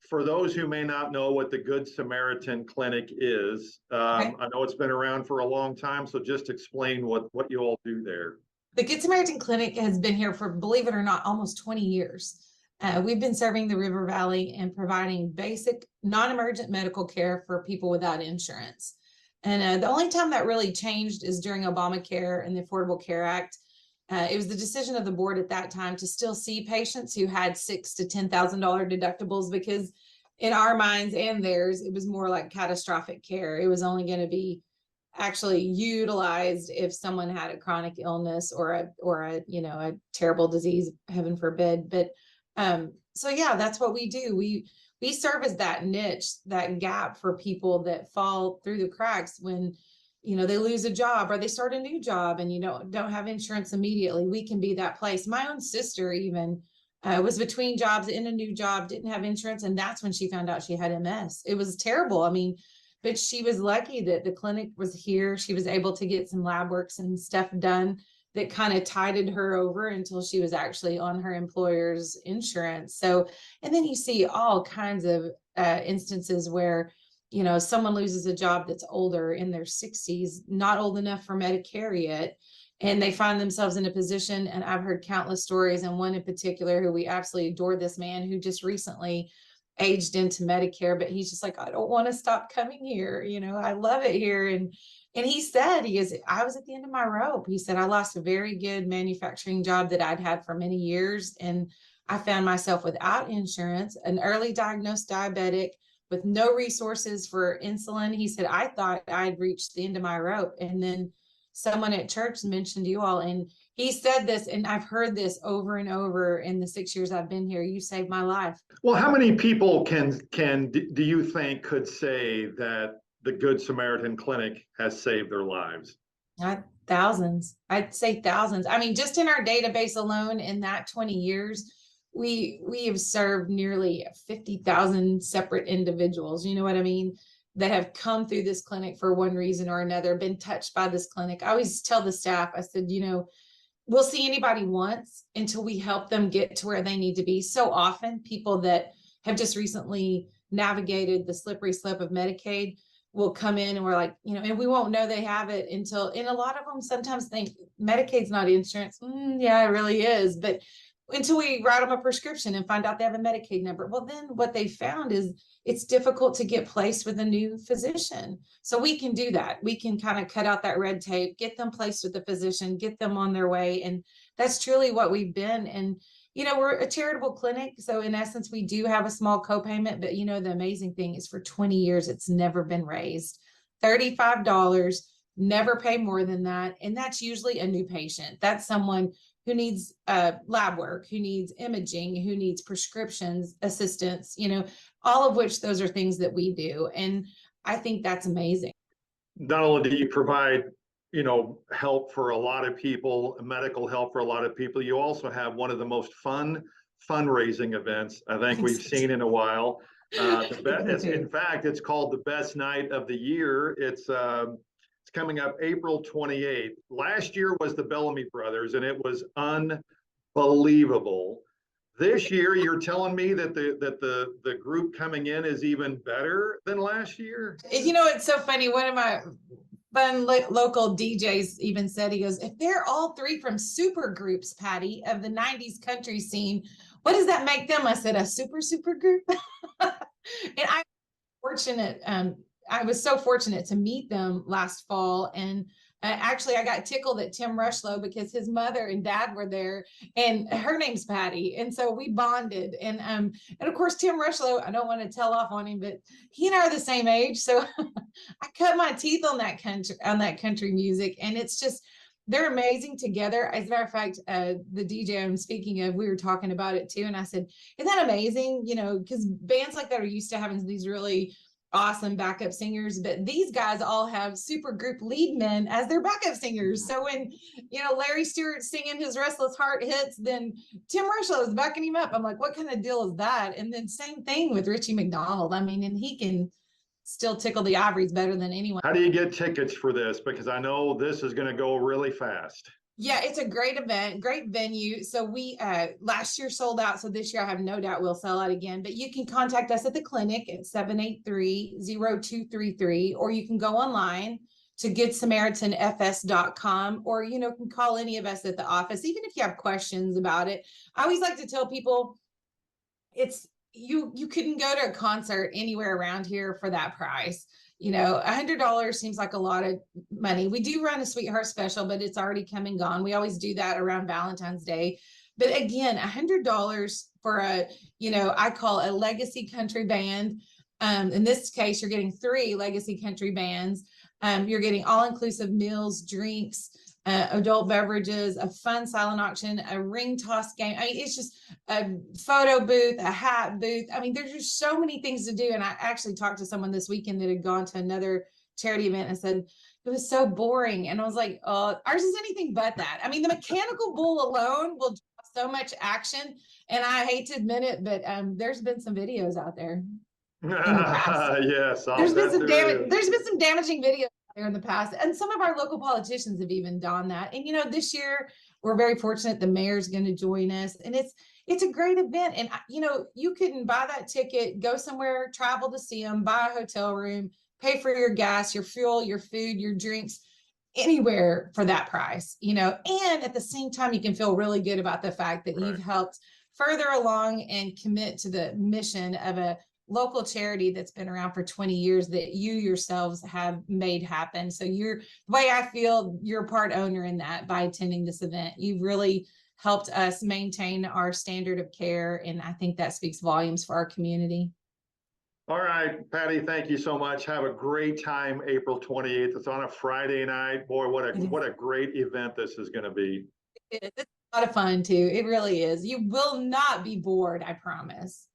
for those who may not know what the Good Samaritan Clinic is, Okay. I know it's been around for a long time, so just explain what you all do there. The Good Samaritan Clinic has been here for, believe it or not, almost 20 years. We've been serving the River Valley and providing basic non-emergent medical care for people without insurance. And the only time that really changed is during Obamacare and the Affordable Care Act. It was the decision of the board at that time to still see patients who had $6,000 to $10,000 deductibles, because in our minds and theirs, it was more like catastrophic care. It was only going to be actually utilized if someone had a chronic illness or a terrible disease, heaven forbid. But so yeah, that's what we do. We serve as that niche, that gap for people that fall through the cracks when they lose a job or they start a new job and don't have insurance immediately. We can be that place. My own sister even was between jobs, in a new job, didn't have insurance, and that's when she found out she had MS. It was terrible. I mean, but she was lucky that the clinic was here. She was able to get some lab works and stuff done that kind of tided her over until she was actually on her employer's insurance. So, and then you see all kinds of instances where, someone loses a job that's older, in their 60s, not old enough for Medicare yet, and they find themselves in a position, and I've heard countless stories, and one in particular who we absolutely adore, this man who just recently aged into Medicare, but he's just like, I don't want to stop coming here. I love it here. And he said, I was at the end of my rope. He said, I lost a very good manufacturing job that I'd had for many years. And I found myself without insurance, an early diagnosed diabetic with no resources for insulin. He said, I thought I'd reached the end of my rope. And then someone at church mentioned you all, and he said this, and I've heard this over and over in the 6 years I've been here. You saved my life. Well, how many people do you think could say that the Good Samaritan Clinic has saved their lives? Thousands. I'd say thousands. I mean, just in our database alone, in that 20 years, we have served nearly 50,000 separate individuals. You know what I mean? That have come through this clinic for one reason or another, been touched by this clinic. I always tell the staff, I said, we'll see anybody once until we help them get to where they need to be. So often people that have just recently navigated the slippery slope of Medicaid will come in and we're like, and we won't know they have it until, and a lot of them sometimes think Medicaid's not insurance. Yeah, it really is. But until we write them a prescription and find out they have a Medicaid number. Well, then what they found is it's difficult to get placed with a new physician. So we can do that. We can kind of cut out that red tape, get them placed with the physician, get them on their way. And that's truly what we've been. And, we're a charitable clinic. So in essence, we do have a small copayment, but the amazing thing is for 20 years, it's never been raised. $35, never pay more than that. And that's usually a new patient. That's someone who needs lab work, who needs imaging, who needs prescriptions, assistance, all of which those are things that we do. And I think that's amazing. Not only do you provide, help for a lot of people, medical help for a lot of people, you also have one of the most fun fundraising events I think we've seen in a while. In fact, it's called the best night of the year. It's coming up April 28th. Last year was the Bellamy Brothers, and it was unbelievable. This year, you're telling me that the group coming in is even better than last year? It's so funny. One of my fun local DJs even said, he goes, if they're all three from super groups, Patty, of the 90s country scene, what does that make them? I said, a super group. And I'm fortunate. I was so fortunate to meet them last fall. And actually, I got tickled at Tim Rushlow because his mother and dad were there, and her name's Patty. And so we bonded. And of course, Tim Rushlow, I don't want to tell off on him, but he and I are the same age. So I cut my teeth on that country music. And it's just, they're amazing together. As a matter of fact, the DJ I'm speaking of, we were talking about it too. And I said, isn't that amazing? Because bands like that are used to having these really awesome backup singers, but these guys all have super group lead men as their backup singers. So when Larry Stewart's singing his Restless Heart hits, then Tim Rushlow is backing him up. I'm like, what kind of deal is that? And then same thing with Richie McDonald. I mean, and he can still tickle the ivories better than anyone. How do you get tickets for this? Because I know this is going to go really fast. Yeah, it's a great event, great venue. So we last year sold out. So this year I have no doubt we'll sell out again. But you can contact us at the clinic at 783-0233, or you can go online to GoodSamaritanFS.com, or can call any of us at the office, even if you have questions about it. I always like to tell people it's you couldn't go to a concert anywhere around here for that price. $100 seems like a lot of money. We do run a sweetheart special, but it's already come and gone. We always do that around Valentine's Day. But again, $100 for I call a legacy country band. In this case, you're getting 3 legacy country bands. You're getting all-inclusive meals, drinks, adult beverages, a fun silent auction, a ring toss game. I mean, it's just a photo booth, a hat booth. I mean, there's just so many things to do. And I actually talked to someone this weekend that had gone to another charity event and said it was so boring. And I was like, oh, ours is anything but that. I mean, the mechanical bull alone will draw so much action. And I hate to admit it, but there's been some videos out there in the past. Yes, There's been some damage. There's been some damaging videos there in the past, and some of our local politicians have even done that. And this year we're very fortunate the mayor's going to join us, and it's a great event. And you can buy that ticket, go somewhere, travel to see them, buy a hotel room, pay for your gas, your fuel, your food, your drinks, anywhere for that price. And at the same time, you can feel really good about the fact that you've helped further along and commit to the mission of a local charity that's been around for 20 years that you yourselves have made happen. So the way I feel, you're a part owner in that by attending this event. You've really helped us maintain our standard of care. And I think that speaks volumes for our community. All right, Patty, thank you so much. Have a great time, April 28th. It's on a Friday night. Boy, what a great event this is going to be. It's a lot of fun too. It really is. You will not be bored, I promise.